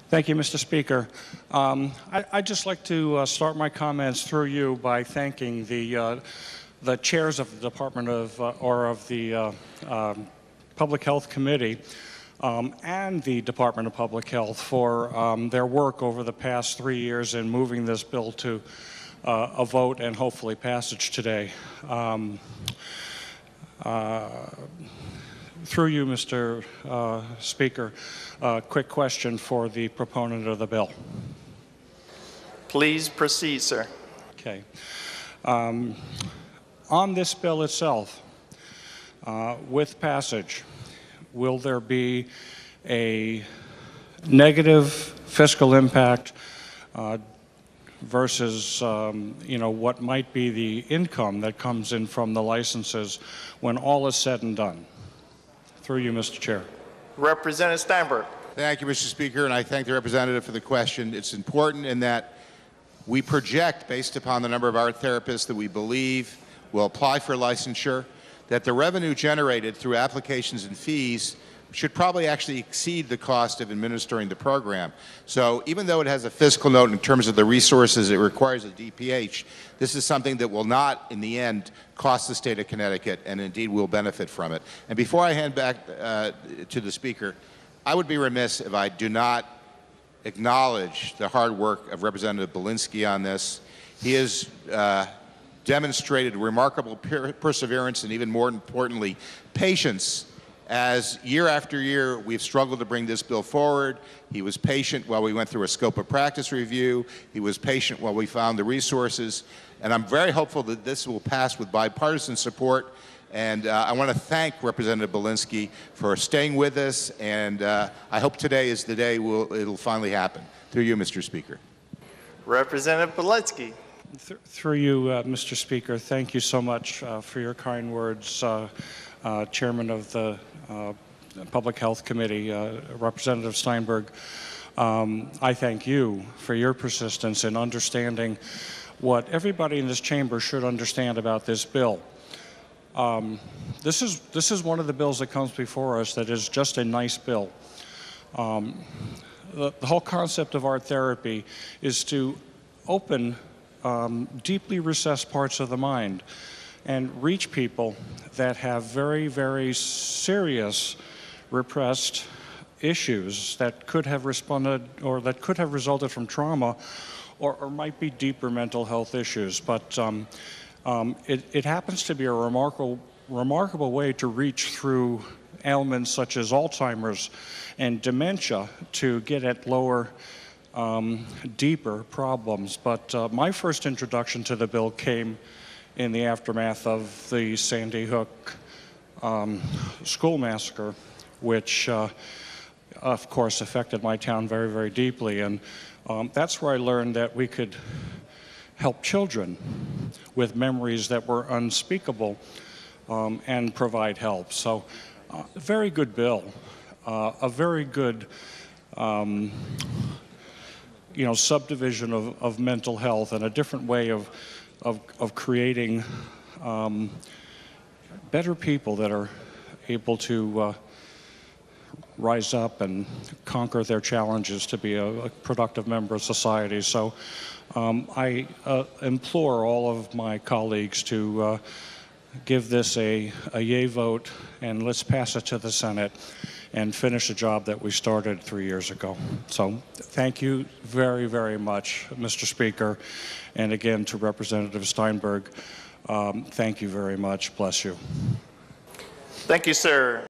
Thank you, Mr. Speaker. I'd just like to start my comments through you by thanking the chairs of the Department of, the Public Health Committee and the Department of Public Health for their work over the past 3 years in moving this bill to a vote and hopefully passage today. Through you, Mr. Speaker, quick question for the proponent of the bill. Please proceed, sir. Okay. On this bill itself, with passage, will there be a negative fiscal impact versus what might be the income that comes in from the licenses when all is said and done? Through you, Mr. Chair. Representative Steinberg. Thank you, Mr. Speaker, and I thank the representative for the question. It's important in that we project, based upon the number of art therapists that we believe will apply for licensure, that the revenue generated through applications and fees should probably actually exceed the cost of administering the program. So even though it has a fiscal note in terms of the resources it requires a DPH, this is something that will not, in the end, cost the state of Connecticut and indeed will benefit from it. And before I hand back to the Speaker, I would be remiss if I do not acknowledge the hard work of Representative Bolinsky on this. He has demonstrated remarkable perseverance and, even more importantly, patience as year after year we've struggled to bring this bill forward. He was patient while we went through a scope of practice review. He was patient while we found the resources. And I'm very hopeful that this will pass with bipartisan support. And I want to thank Representative Bolinsky for staying with us. And I hope today is the day it'll finally happen. Through you, Mr. Speaker. Representative Bolinsky. Through you, Mr. Speaker, thank you so much for your kind words, Chairman of the Public Health Committee, Representative Steinberg. I thank you for your persistence in understanding what everybody in this chamber should understand about this bill. This is one of the bills that comes before us that is just a nice bill. The whole concept of art therapy is to open deeply recessed parts of the mind and reach people that have very, very serious repressed issues that could have responded or that could have resulted from trauma or might be deeper mental health issues. But it happens to be a remarkable way to reach through ailments such as Alzheimer's and dementia to get at lower, deeper problems. But my first introduction to the bill came in the aftermath of the Sandy Hook school massacre, which of course affected my town very, very deeply. And that's where I learned that we could help children with memories that were unspeakable and provide help. So a very good bill, a very good subdivision of mental health and a different way of creating better people that are able to rise up and conquer their challenges to be a productive member of society. So I implore all of my colleagues to give this a yay vote, and let's pass it to the Senate and finish a job that we started 3 years ago. So thank you very, very much, Mr. Speaker. And again, to Representative Steinberg, thank you very much. Bless you. Thank you, sir.